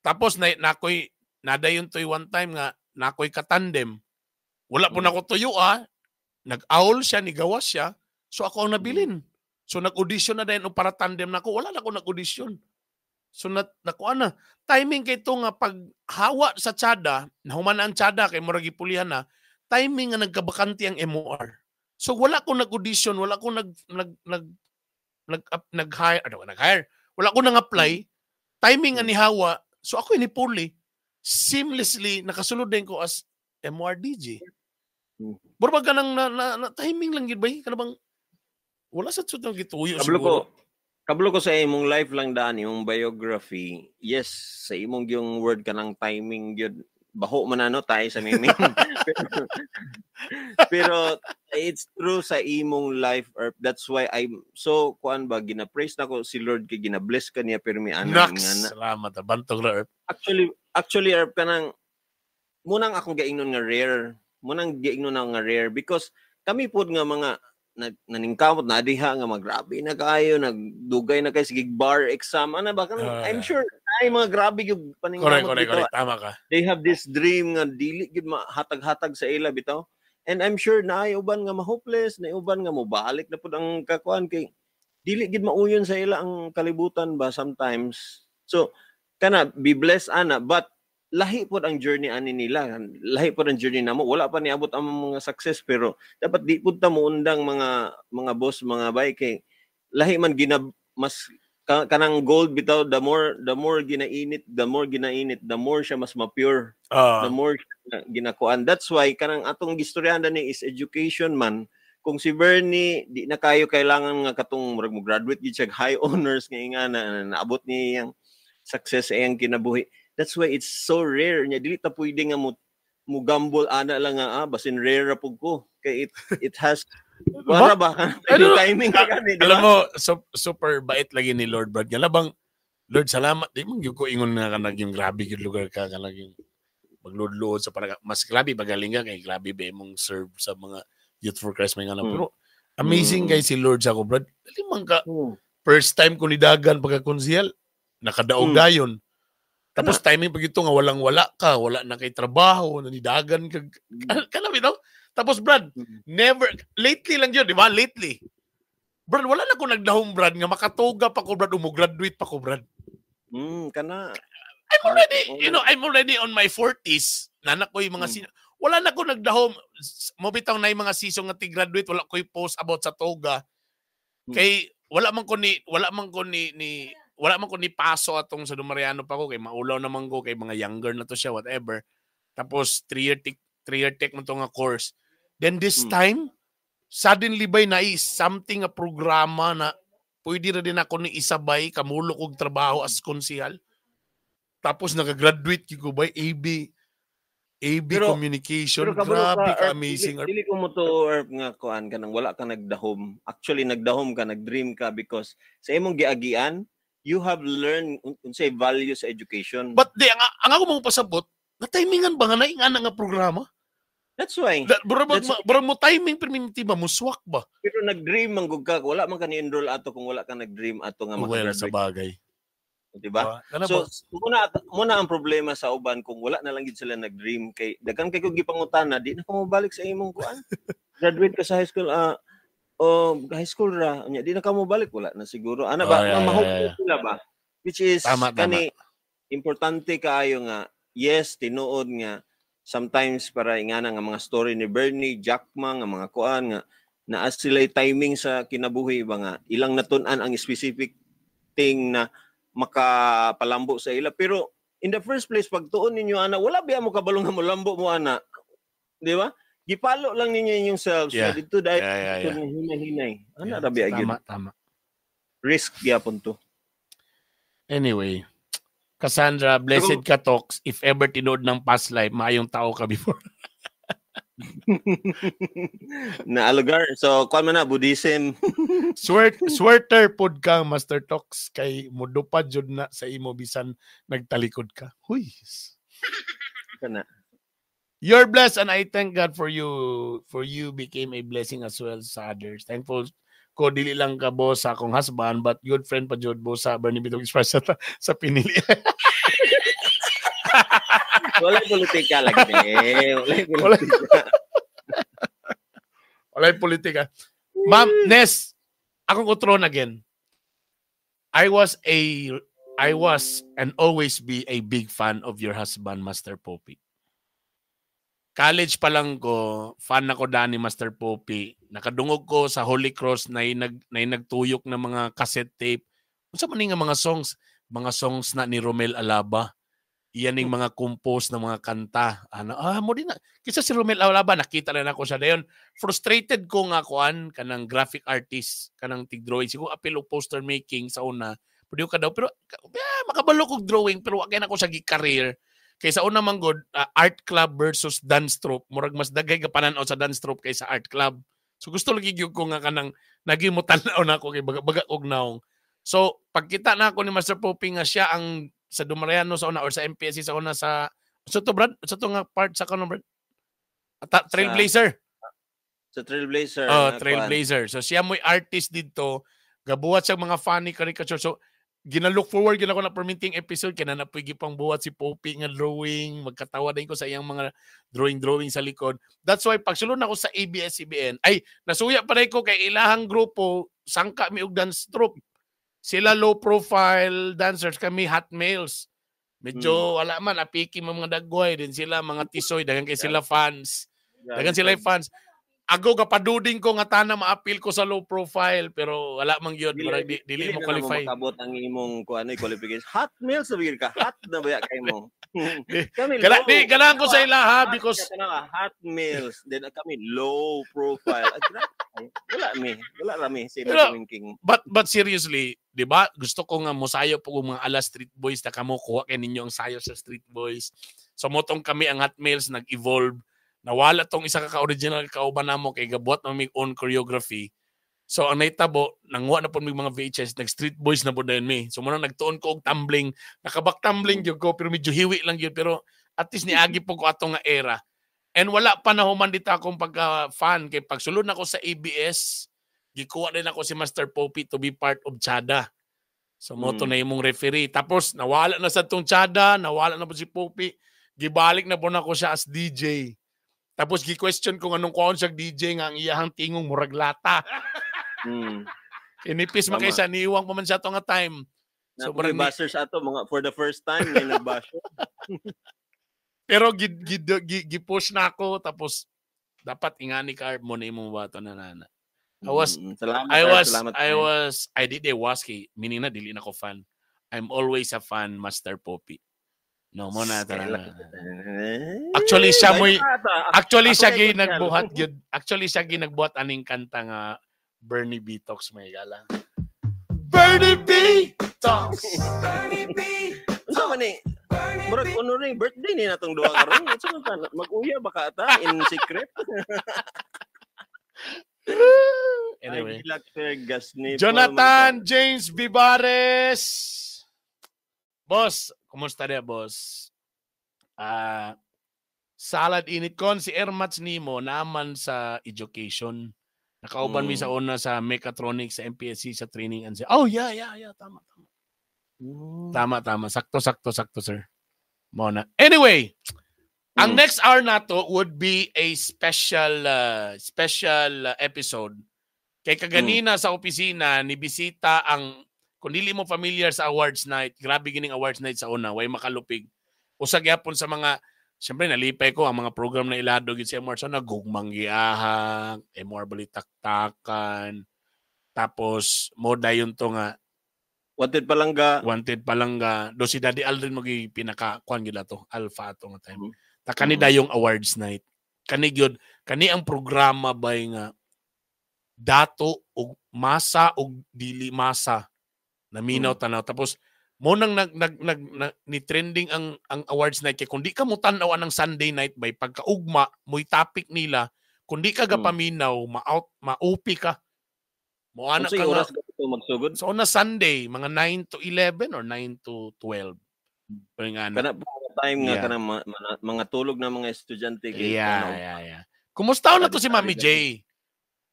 tapos nakoy nadayon toy one time nga nakoy katandem. Wala po na ko tuyo nag-awl siya, nigawas siya. So ako ang nabilin. So nag-audition na din o para tandem na ako. Wala na ako nag-audition. So nakuha na. Timing kay ito nga paghawa sa Tiada, nahuman ang Tiada kay murag ipulihan na, timing nga nagkabakanti ang MOR. So wala ko nag-audition, wala ko nag-hire. Wala ko nang-apply. Timing nga ni hawa. So ako inipuli. Seamlessly nakasulod din ko as MRDJ. Burba ka nang na timing lang gid ba? Kanabang wala sa tsud nang gituyo siguro. Kablo ko sa imong life lang daan, imong biography. Yes, sa imong yung word ka ng timing yun. Baho man ano tayo sa miming. pero it's true sa imong life, Erp. That's why I'm so kuan ba gina-praise na ko si Lord kay gina-bless ka niya pero mi ana Nax, salamat. Bantog na, Erp. Actually Erp kanang munang akong gaingnon nga rare. Munang gaingnon nga rare because kami pod nga mga naningkamot na diha nga magrabe na kayo nagdugay na kayo sige bar exam ana ba kanang I'm sure ay mga grabe yung paningkamot Correct. Tama ka. they have this dream nga dili gid mahatag-hatag sa ila bitaw and I'm sure na ay uban nga ma-hopeless na uban nga mobalik na pud ang kakuan kay dili gid mauyon sa ila ang kalibutan ba sometimes so kana be blessed ana but lahi po ang journey ani nila. Lahi po ang journey namo. Wala pa niabot ang mga success pero dapat di pud ta muundang mga boss, mga bay kay lahi man mas kanang gold bitaw the more ginainit, the more siya mas ma-pure. The more ginakuan. That's why kanang atong gistoryahan ni is education man. Kung si Bernie di na kayo kailangan nga katong mo graduate gid siya high honors nga inga na naabot niya yang success ay ang kinabuhi. That's why it's so rare niya dili ta pwede nga mo gamble ana lang nga basin rare ra pug ko kay it has para ba timing ka gani alam mo super bait lagi ni Lord Brad nga labang Lord salamat di man gyud ko ingon nga kanang yung grabe gyud lugar ka kanang yung magludlod sa para mas grabe bagaling ka kay grabe ba imong serve sa mga Youth for Christ may nga pero amazing guys si Lord sa ko Brad dili man ka first time ko nidagan pagka-konsehal nakadaog dayon. Tapos timing pag ito nga wala na kay trabaho, nanidagan ka. Kanami daw. Tapos Brad, never, lately lang yun, di ba? Lately. Brad, wala na ko nagdahong Brad, nga makatuga pa ko Brad, graduate pa ko Brad. Kana. I'm already on my 40s. Nanak ko yung mga wala na ko nagdahom. Mobitaw na yung mga season nga ti-graduate, wala ko yung post about sa toga. Kay, wala man ko ni paso atong sa Dumariano pa ko kay maulaw naman ko kay mga younger na to siya whatever tapos 3 year tech mo to nga course then this time suddenly by na something a programa na pwede ra din ako ni isabay kamulo kog trabaho as konsehal tapos nagagraduate ko by AB communication grabe ka amazing dili ko mo to nga kuan kanang wala ka nagdahom actually nagdahom ka nagdream ka because sa imong giagian you have learned unsay value sa education. But ang ako mong pasabot, na-timingan ba nga na nga programa? That's why. Bro mo timing perminti ba? Muswak ba? Pero nag-dream manggug ka. Wala man ka ni-enroll ato kung wala ka nag-dream ato nga mag-graduate. Well, sa bagay. Diba? So, muna ang problema sa uban kung wala na lang gid sila nag-dream. Kay dagan kay kung gipangutana, di na ko mabalik sa imong kuan. Graduate ka sa high school, high school ra nya di na ka mo balik wala na siguro ana ba mahupil sila ba which is kani importante kaayo nga yes tinuod nga sometimes para ingana nga mga story ni Bernie Jackma nga mga kuan nga naa sila timing sa kinabuhi ba nga ilang natun-an ang specific thing na makapalambo sa ila pero in the first place pag tuon ninyo ana wala biya mo kabalong nga molambo mo ana di ba gipalo lang ninyo inyong selves. Yeah. Dito dahil hinay-hinay. Ano rabi agad? Tama. Risk gyapon to. Anyway, Cassandra, blessed ka talks. If ever tinood ng past life, maayong tao ka before. Na lugar. So, kuan man na Buddhism. Sweater pod ka, Master Talks, kay mudupad jud na sa imo bisan nagtalikod ka. Huy. Kana. You're blessed and I thank God for you. For you became a blessing as well sa others. Thankful ko dili lang ka boss sa akong husband but good friend pa jud boss sa Bernie Bitong Express sa pinili. Wala politika lagi Wala politika. Ma'am Ness, akong utron again. I was and always be a big fan of your husband, Master Poppy. College pa lang ko, fan ako ni Master Poppy. Nakadungog ko sa Holy Cross na nagtuyok ng mga cassette tape. Unsa man nga mga songs na ni Romel Alaba. Iyan yung mga compose ng mga kanta. Mo din na. Kisa si Romel Aulaba, nakita na ako siya dayon. Frustrated ko nga kuan kanang graphic artist, kanang tig-drawing. Siguro apil o poster making sa una. Pero ka daw. Pero makabalo kong drawing, pero wag na ako sa career. Kaysa una man god, art club versus dance troupe. Murag mas dagay ka pananaw sa dance troupe kaysa art club. So gusto lagi gyud ko nga kanang naging mo tanaw na ako kay baga og naong. So pagkita na ako ni Master Poppy nga siya ang sa Dumariano sa una or sa MPSC sa una sa to Brad sa to nga part sa kanon Brad Trailblazer sa Trailblazer Trailblazer so siya mo'y artist dito gabuhat sa mga funny caricature so ginalook forward gina ko na permitting episode kaya na napigi pang buhat si Poppy nga drawing magkatawa din ko sa iyang mga drawing sa likod. That's why pag sulod na ako sa ABS-CBN ay nasuya pa rin ko kay ilahang grupo sangka mi og dance troupe. Sila low profile dancers, kami hot males. Medyo wala man apiki mga dagway din sila mga tisoy dagan kay sila fans. Dagan sila fans. Ako kapaduding ko nga tana ma-appeal ko sa low profile pero wala man gyud dili mo qualify. Dili na makabot ang imong kuan qualification. Hot males sabi ka hot na ba kay mo. Kami Kailangan ko sa ila ha because hot males then kami low profile. Wala rami sila king. But seriously, 'di ba? Gusto ko nga mosayo po mga ala street boys na kamo kuha kay ninyo ang sayo sa street boys. So motong kami ang hot males nag-evolve. Nawala tong isa ka original kauban namo kay gabuhat ng mig own choreography. So ang naitabo nangwa na po mig mga VHS nag street boys na po dayon mi. So muna nagtuon ko og tumbling, nakabak tumbling gyud ko pero medyo hiwi lang gyud pero at least niagi po ko atong nga era. And wala pa na human dito akong pagka-fan kay pagsulod na ko sa ABS, gikuha din ako si Master Poppy to be part of Chada. So moto na imong referee. Tapos nawala na sa tong Chada, nawala na po si Poppy. Gibalik na po na ko siya as DJ. Tapos gi-question ko anong kuon siya DJ nga ang iyahang tingong murag lata. Inipis man kaysa niiwang pa man siya to nga time. So murag bashers ato mga for the first time may nagbash. Pero gi-push na ako tapos dapat ingani ka mo na imong bato na nana. I did a waski meaning na dili na ko fan. I'm always a fan Master Poppy. No mo na talaga. Actually siya ginagbuhat gyud. Actually siya ginagbuhat aning kanta nga Bernie B Talks may gala. Bernie B Talks. Bernie B. Unsa man ni? Murag honoring birthday ni natong duha karon. Unsa man mag-uya baka ata in secret. Anyway. Jonathan James Vivares. Boss, kumusta niya, boss? Salad init kon si Ermats Nimo naman sa education. Nakauban mi sa una sa mechatronics sa MPSC sa training and oh yeah tama. Tama sakto sir. Mo na. Anyway, ang next hour nato would be a special episode. Kay kaganina sa opisina ni bisita ang kung dili mo familiar sa awards night, grabe gining awards night sa una, way makalupig. Usa gyapon sa mga, siyempre nalipay ko ang mga program na ilado gid sa awards na gugmang giahang, more balitaktakan. Tapos mo dayon to nga Wanted Palangga. Do si Daddy Aldrin magi pinaka kuan gid ato, alpha ato nga time. Ta kanida yung awards night. Kani ang programa bay nga dato og masa og dili masa naminaw tanaw tapos mo nang ni trending ang awards night kay kun di ka mo tan-aw ang Sunday night by pagkaugma mo'y topic nila kun di ka gapaminaw ma-OP ka mo ana ka oras magsugod so na Sunday mga 9 to 11 or 9 to 12 kana time nga kana mga tulog na mga estudyante yeah. Kumusta na to si Mami J?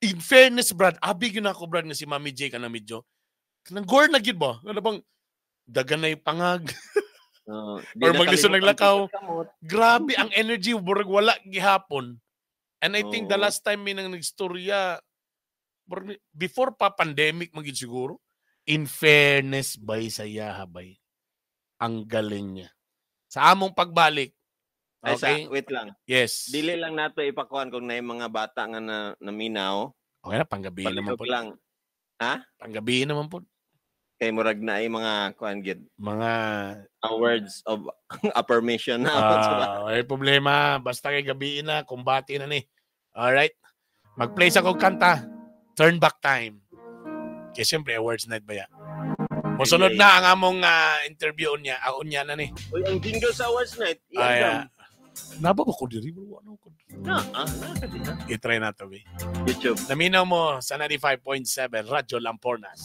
In fairness, Brad, abig yun ako, Brad, nga si Mami J ka na medyo. Kanang gore na gid ba? Ano bang dagan na yung pangag? Or maglisod naglakaw? Grabe, ang energy, burag wala gihapon. And I think the last time may nang nagstorya, before pa pandemic magiging siguro, in fairness, bay saya, habay. Ang galing niya. Sa among pagbalik, okay? Wait lang. Yes. Dili lang nato ipakuan kung na yung mga bata nga naminaw. Okay na, panggabi naman po. Lang. Ha? Panggabi naman po. kay murag na ay mga kuan gid. Mga Words of affirmation na. ay problema. Basta kay gabi na, kumbati na ni. Alright? Mag-play sa kong kanta. Turn Back Time. Kaya siyempre, awards night ba yan? Musunod na ang among interview niya. Aon niya na ni. Uy, ang jingle sa awards night. Ay, naba ba ko diri? Ano ko? Na. I-try na to, be. YouTube. Naminaw mo sa 95.7 Radyo Lampornas.